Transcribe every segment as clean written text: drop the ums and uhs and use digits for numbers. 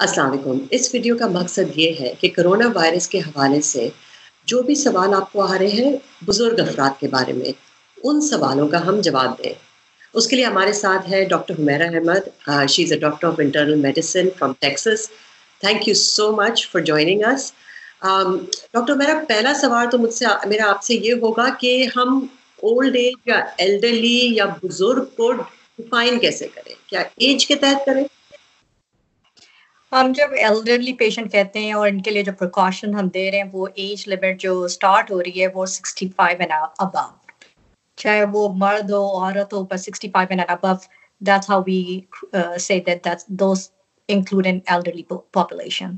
अस्सलाम वालेकुम। इस वीडियो का मकसद ये है कि कोरोना वायरस के हवाले से जो भी सवाल आपको आ रहे हैं बुजुर्ग अफराद के बारे में, उन सवालों का हम जवाब दें। उसके लिए हमारे साथ है doctor Humaira Ahmed. She is a doctor of internal medicine from Texas. Thank you so much for joining us. Doctor, मेरा पहला सवाल तो मेरा आपसे ये होगा कि हम ओल्ड एज या एल्डरली या बुजुर्ग को डिफाइन कैसे करें? क्या एज के तहत करें? हम जब एल्डरली पेशेंट कहते हैं और इनके लिए जो प्रिकॉशन हम दे रहे हैं वो एज लिमिट जो स्टार्ट हो रही है वो 65 एंड अबव, चाहे वो मर्द हो औरत हो, पर 65 and above, that's how we say that those include an elderly population.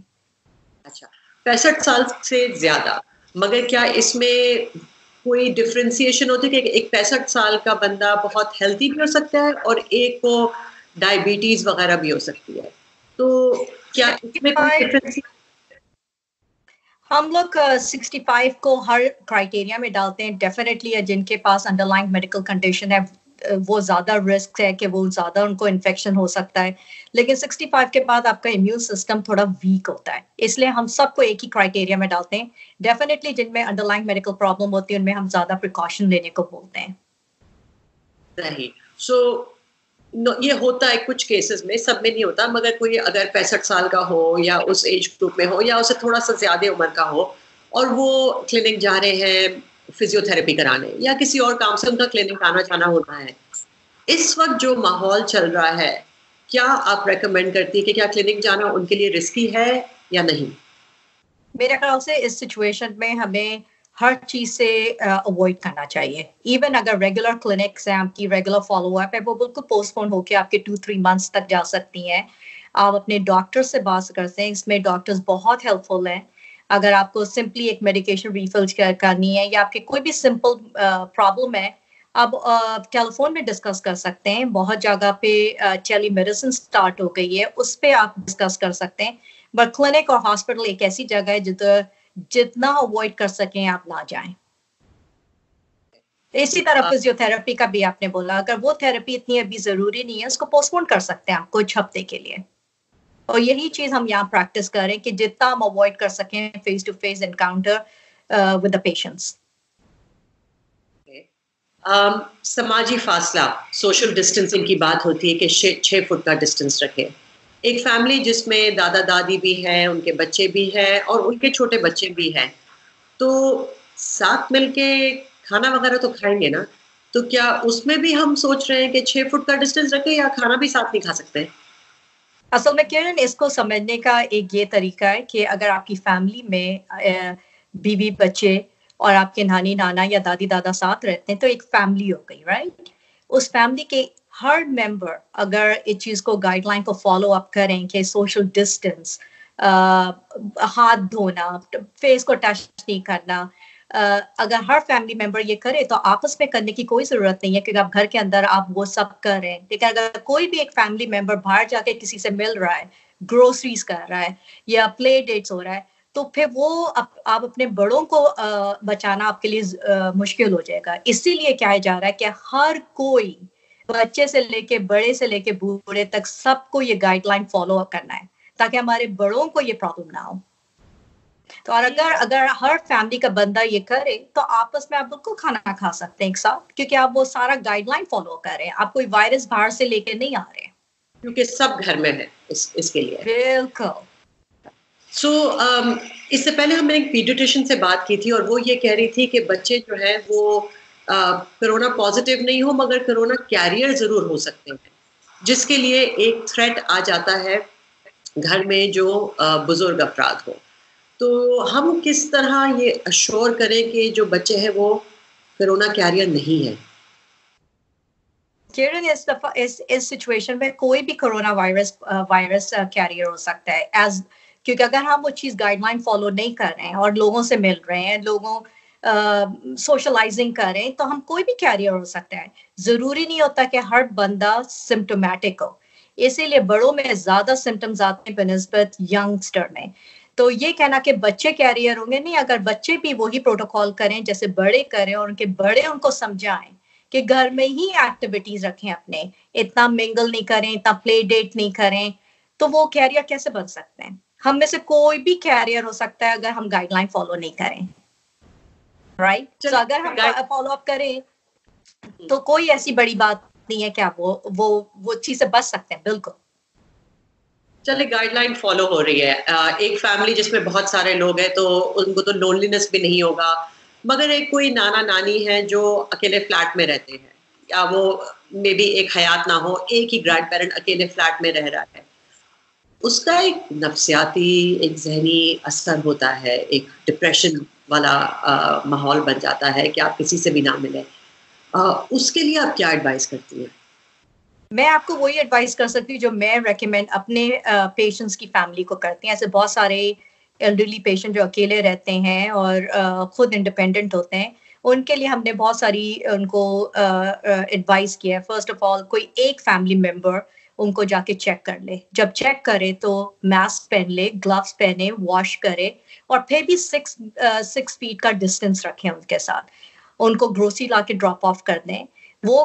अच्छा, 65 साल से ज़्यादा, मगर क्या इसमें कोई डिफरेंशिएशन होती है कि एक 65 साल का बंदा बहुत हेल्दी भी हो सकता है और एक को डायबिटीज़ वग़ैरह भी हो सकती है। तो क्या इसमें कोई 65 डिफरेंस? हम लोग 65 को हर क्राइटेरिया में डालते हैं डेफिनेटली। जिनके पास अंडरलाइंग मेडिकल कंडीशन है वो ज़्यादा रिस्क है कि वो ज़्यादा उनको इन्फेक्शन हो सकता है, लेकिन 65 के बाद आपका इम्यून सिस्टम थोड़ा वीक होता है, इसलिए हम सबको एक ही क्राइटेरिया में डालते हैं। डेफिनेटली जिनमें अंडरलाइंग मेडिकल प्रॉब्लम होती है उनमें हम ज़्यादा प्रिकॉशन लेने को बोलते हैं। नहीं, सो ये होता है कुछ केसेस में, सब में नहीं होता, मगर कोई अगर 65 साल का हो या उस एज ग्रुप में हो या उससे थोड़ा-सा ज़्यादा उम्र का हो और वो क्लिनिक जा रहे हैं फिज़ियोथेरेपी कराने या किसी और काम से उनका क्लिनिक आना-जाना होता है। इस वक़्त जो माहौल चल रहा है, क्या आप रिकमेंड करती हैं कि क्या क्लिनिक जाना उनके लिए रिस्की है या नहीं? मेरे ख्याल से इस सिचुएशन में हमें हर चीज से अवॉइड करना चाहिए। इवन अगर रेगुलर क्लिनिक्स हैं, आपकी रेगुलर फॉलोअप है, वो बिल्कुल पोस्टपोन होकर आपके 2-3 मंथ्स तक जा सकती हैं। आप अपने डॉक्टर से बात करते हैं, इसमें डॉक्टर्स बहुत हेल्पफुल हैं। अगर आपको सिंपली एक मेडिकेशन रिफिल करनी है या आपके कोई भी सिंपल प्रॉब्लम है, आप टेलीफोन में डिस्कस कर सकते हैं। बहुत जगह पे टेलीमेडिसिन स्टार्ट हो गई है, उस पे आप डिस्कस कर सकते हैं। बट क्लिनिक और हॉस्पिटल एक ऐसी जगह है जिधर जितना अवॉइड कर सकें आप ना जाएं। इसी तरह अ, फिजियोथेरेपी का भी आपने बोला, अगर वो थेरेपी इतनी अभी जरूरी नहीं है, उसको पोस्टपोन कर सकते हैं आप कुछ हफ्ते के लिए। और यही चीज हम यहाँ प्रैक्टिस करें कि जितना हम अवॉइड कर सकें face to face encounter with the patients. समाजी फासला, सोशल डिस्टेंसिंग की बात होती है कि 6 फुट का डिस्टेंस रखें। एक फैमिली जिसमें दादा-दादी भी हैं, उनके बच्चे भी हैं और उनके छोटे बच्चे भी हैं, तो साथ मिलके खाना वगैरह तो खाएँगे ना? तो क्या उसमें भी हम सोच रहे हैं कि 6 फुट का डिस्टेंस रखें या खाना भी साथ नहीं खा सकते? असल में किरण, इसको समझने का एक ये तरीका है कि अगर आपकी फैमिली में बीवी बच्चे और आपके नानी नाना या दादी दादा साथ रहते हैं तो एक फैमिली हो गई, राइट? उस फैमिली के हर मेंबर अगर इस चीज को गाइडलाइन को फॉलो अप करें कि सोशल डिस्टेंस, हाथ धोना, फेस को टच नहीं करना, अगर हर फैमिली मेंबर ये करे तो आपस में करने की कोई जरूरत नहीं है कि आप घर के अंदर आप वो सब कर रहे हैं। लेकिन अगर कोई भी एक फैमिली मेंबर बाहर जाके किसी से मिल रहा है, ग्रोसरीज कर रहा है या प्ले डेट्स हो रहा है, तो फिर वो आप अपने बड़ों को बचाना आपके लिए मुश्किल हो जाएगा। इसीलिए क्या जा रहा है कि हर कोई, बच्चे से लेके बड़े से लेके बूढ़े तक, सबको ये गाइडलाइन फॉलो करना है ताकि हमारे बड़ों को ये प्रॉब्लम ना हो। तो और अगर अगर हर फैमिली का बंदा ये करे तो आपस में आप बिल्कुल खाना खा सकते हैं एक साथ, क्योंकि आप वो सारा गाइडलाइन फॉलो कर रहे हैं। आप कोई वायरस बाहर से लेके नहीं आ रहे हैं। क्योंकि सब घर में है इसके लिए। बिल्कुल। सो इससे पहले हमने एक पीडियाट्रिशियन से बात की थी और वो ये कह रही थी कि बच्चे जो हैं वो कोरोना पॉजिटिव नहीं हो मगर कोरोना कैरियर ज़रूर हो सकते हैं, जिसके लिए एक थ्रेट आ जाता है घर में जो बुज़ुर्ग अफ़राद हों। तो हम किस तरह ये अश्योर करें कि जो बच्चे हैं वो कोरोना कैरियर नहीं है? किरण, इस सिचुएशन में कोई भी कोरोना वायरस कैरियर हो सकता है, एज क्योंकि अगर हम वो चीज गाइडलाइन फॉलो नहीं कर रहे हैं और लोगों से मिल रहे हैं, लोगों सोशलाइजिंग कर रहे हैं, तो हम कोई भी कैरियर हो सकता है। जरूरी नहीं होता कि हर बंदा सिम्टोमेटिक हो, इसीलिए बड़ों में ज्यादा सिम्टम्स आते हैं बनिस्बत यंगस्टर में। तो ये कहना कि बच्चे कैरियर होंगे, नहीं, अगर बच्चे भी वही प्रोटोकॉल करें जैसे बड़े करें और उनके बड़े उनको समझाएं कि घर में ही एक्टिविटीज रखें अपने, इतना मिंगल नहीं करें, इतना प्ले डेट नहीं करें, तो वो कैरियर कैसे बन सकते हैं? हम में से कोई भी कैरियर हो सकता है अगर हम गाइडलाइन फॉलो नहीं करें, राइट? तो अगर हम फॉलो अप करें तो कोई ऐसी बड़ी बात नहीं है, क्या वो चीज से बच सकते हैं, बिल्कुल। चलिए, गाइडलाइन फॉलो हो रही है। एक फैमिली जिसमें बहुत सारे लोग हैं तो उनको तो लोनलीनेस भी नहीं होगा, मगर एक कोई नाना नानी है जो अकेले फ्लैट में रहते हैं, या वो मे बी एक हयात ना हो, एक ही ग्रैंड पेरेंट अकेले फ्लैट में रह रहा है, उसका एक नफ्सियाती, एक ज़हनी असर होता है, एक डिप्रेशन वाला माहौल बन जाता है कि आप किसी से भी ना मिलें। अ, उसके लिए आप क्या एडवाइस करती हैं? मैं आपको वही एडवाइस कर सकती हूँ जो मैं रेकमेंड अपने पेशेंट्स की फैमिली को करती हैं। ऐसे बहुत सारे एल्डरली पेशेंट जो अकेले रहते हैं और खुद इंडिपेंडेंट होते हैं, उनके लिए हमने बहुत सारी उनको एडवाइस किया है। फर्स्ट ऑफ ऑल, कोई एक फैमिली मेंबर उनको जाके चेक कर ले। जब चेक करे तो मास्क पहन ले, ग्लव्स पहने, वॉश करे और फिर भी 6 फीट का डिस्टेंस रखें उनके साथ। उनको ग्रोसरी ला के ड्रॉप ऑफ कर दें। वो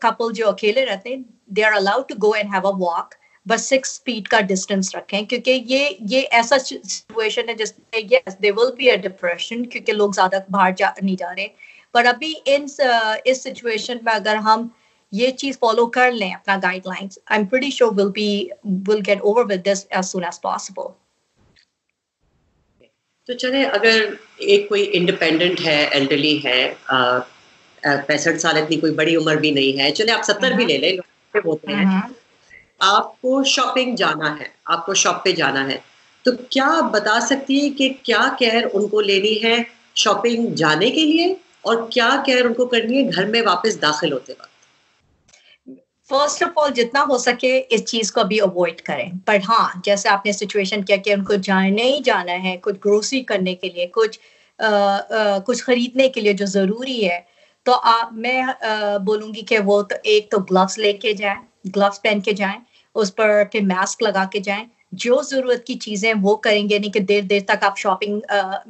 कपल जो अकेले रहते हैं, they are allowed to go and have a walk, बस 6 फीट का डिस्टेंस रखें, क्योंकि ये ऐसा सिचुएशन है जिसमें yes they will be a depression, क्योंकि लोग ज्यादा बाहर नहीं जा रहे। पर अभी इस सिचुएशन में अगर हम ये चीज फॉलो कर लें, अपना guidelines, I am pretty sure will get over with this as soon as possible. तो चले, अगर एक कोई इंडिपेंडेंट है, एल्डरली है, 65 साल इतनी कोई बड़ी उम्र भी नहीं है, चले आप 70 भी ले लें, लोग होते हैं, आपको शॉपिंग जाना है, आपको शॉप पे जाना है, तो क्या आप बता सकती है कि क्या केयर उनको लेनी है शॉपिंग जाने के लिए, और क्या केयर उनको करनी है घर में वापस दाखिल होते वक्त? फर्स्ट ऑफ ऑल, जितना हो सके इस चीज को अभी अवॉइड करें। पर हाँ, जैसे आपने सिचुएशन किया कि उनको जाने ही जाना है, कुछ ग्रोसरी करने के लिए, कुछ खरीदने के लिए जो जरूरी है, तो मैं बोलूंगी कि वो तो एक तो ग्लव्स लेके जाएं, ग्लव्स पहन के जाएं, उस पर फिर मास्क लगा के जाएं। जो जरूरत की चीजें वो करेंगे, नहीं कि देर देर तक आप शॉपिंग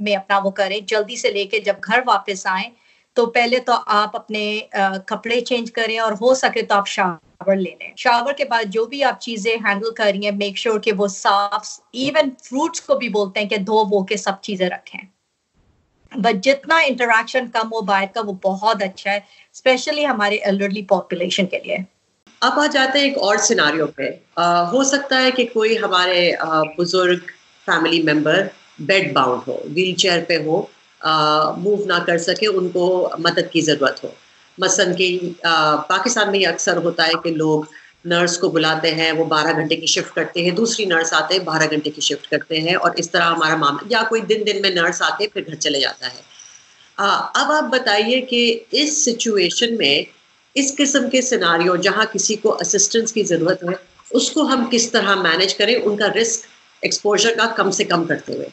में अपना वो करें। जल्दी से लेके जब घर वापस आए तो पहले तो आप अपने कपड़े चेंज करें, और हो सके तो आप शावर ले लें। शावर के बाद जो भी आप चीजें हैंडल कर रही हैं, मेक श्योर कि वो साफ, इवन फ्रूट्स को भी बोलते हैं कि धो वो के सब चीजें रखें। बट जितना इंटरेक्शन कम हो बाहर का, वो बहुत अच्छा है, स्पेशली हमारे एल्डरली पॉपुलेशन के लिए। अब आ जाते हैं एक और सिनारियो पे। हो सकता है कि कोई हमारे बुजुर्ग फैमिली मेंबर बेड बाउंड हो, व्हील चेयर पे हो, मूव ना कर सके, उनको मदद की ज़रूरत हो। मसलन कि पाकिस्तान में ये अक्सर होता है कि लोग नर्स को बुलाते हैं, वो 12 घंटे की शिफ्ट करते हैं, दूसरी नर्स आते हैं 12 घंटे की शिफ्ट करते हैं, और इस तरह हमारा मामला, या कोई दिन दिन में नर्स आके फिर घर चले जाता है। अब आप बताइए कि इस सिचुएशन में, इस किस्म के सिनारियो जहाँ किसी को असिस्टेंस की ज़रूरत है, उसको हम किस तरह मैनेज करें, उनका रिस्क एक्सपोज़र का कम से कम करते हुए?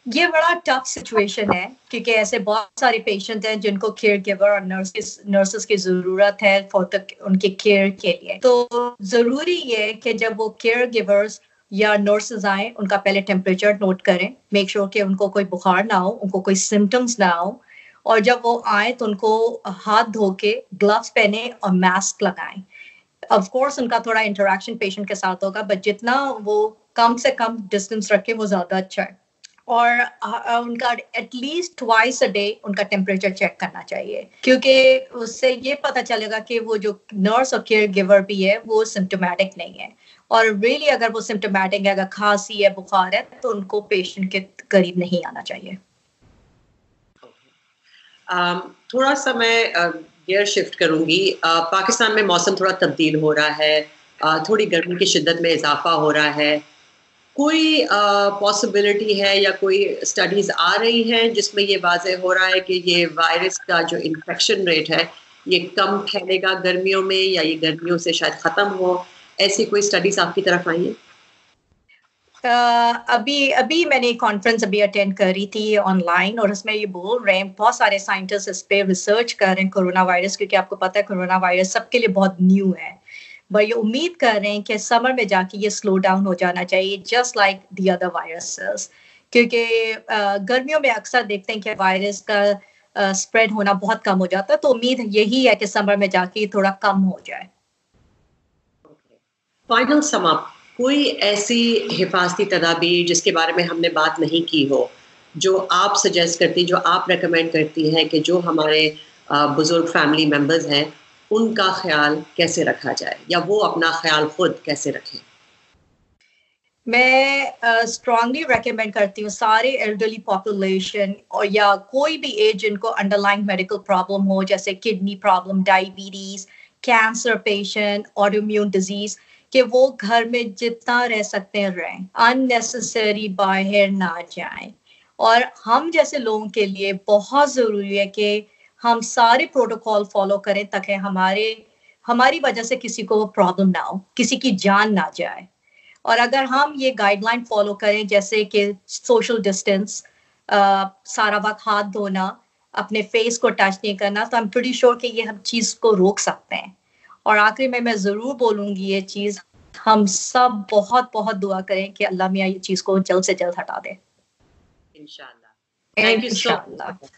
ये बड़ा टफ सिचुएशन है, क्योंकि ऐसे बहुत सारे पेशेंट हैं जिनको केयर गिवर और नर्सेस की जरूरत है फॉर उनके केयर के लिए। तो जरूरी है कि जब वो केयर गिवर्स या नर्सेस आए, उनका पहले टेम्परेचर नोट करें, मेक श्योर कि उनको कोई बुखार ना हो, उनको कोई सिम्टम्स ना हो, और जब वो आए तो उनको हाथ धो के ग्लव्स पहने और मास्क लगाएं। ऑफ कोर्स उनका थोड़ा इंटरेक्शन पेशेंट के साथ होगा, बट जितना वो कम से कम डिस्टेंस रखे वो ज्यादा अच्छा है। और उनका एटलीस्ट ट्वाइस अ डे उनका टेम्परेचर चेक करना चाहिए, क्योंकि उससे ये पता चलेगा कि वो जो नर्स और केयर गिवर भी है वो सिम्टोमेटिक नहीं है। और रियली अगर वो सिम्टोमेटिक है, अगर खांसी है, बुखार है, तो उनको पेशेंट के करीब नहीं आना चाहिए। थोड़ा सा मैं गियर शिफ्ट करूंगी। पाकिस्तान में मौसम थोड़ा तब्दील हो रहा है, थोड़ी गर्मी की शिद्दत में इजाफा हो रहा है। कोई पॉसिबिलिटी है या कोई स्टडीज आ रही हैं जिसमें ये वाज़ेह हो रहा है कि ये वायरस का जो इन्फेक्शन रेट है, ये कम फैलेगा गर्मियों में, या ये गर्मियों से शायद ख़त्म हो? ऐसी कोई स्टडीज आपकी तरफ आई हैं? अभी अभी मैंने एक कॉन्फ्रेंस अभी अटेंड करी थी ऑनलाइन, और उसमें ये बोल रहे हैं बहुत सारे साइंटिस्ट इस पे रिसर्च कर रहे हैं कोरोना वायरस, क्योंकि आपको पता है कोरोना वायरस सबके लिए बहुत न्यू है। पर ये उम्मीद कर रहे हैं कि समर में जाके ये स्लो डाउन हो जाना चाहिए, just like the other viruses. क्योंकि गर्मियों में अक्सर देखते हैं कि वायरस का स्प्रेड होना बहुत कम हो जाता है, तो उम्मीद यही है कि समर में जाके ये थोड़ा कम हो जाए। फाइनल सम अप, कोई ऐसी हिफाजती तदाबीर जिसके बारे में हमने बात नहीं की हो, जो आप सजेस्ट करती, जो आप रेकमेंड करती हैं कि जो हमारे बुजुर्ग फैमिली मेंबर्स हैं, उनका ख्याल कैसे रखा जाए या वो अपना ख्याल खुद कैसे रखें? मैं स्ट्रांगली रेकमेंड करती हूँ सारे एल्डरली पॉपुलेशन और या कोई भी एज जिनको अंडरलाइंग मेडिकल प्रॉब्लम हो, जैसे kidney problem, diabetes, cancer patient, autoimmune disease, कि वो घर में जितना रह सकते हैं रहें, अननेसेसरी बाहर ना जाएं। और हम जैसे लोगों के लिए बहुत ज़रूरी है कि हम सारे प्रोटोकॉल फॉलो करें ताकि हमारी वजह से किसी को प्रॉब्लम ना हो, किसी की जान ना जाए। और अगर हम ये गाइडलाइन फॉलो करें, जैसे कि सोशल डिस्टेंस, सारा वक्त हाथ धोना, अपने फेस को टच नहीं करना, तो आई एम प्रीटी श्योर कि ये हम चीज को रोक सकते हैं। और आखिरी में मैं जरूर बोलूंगी ये चीज, हम सब बहुत बहुत दुआ करें कि अल्लाह मियाँ ये चीज को जल्द से जल्द हटा दे। इंशाल्लाह। थैंक यू सो इंशाल्लाह। मच।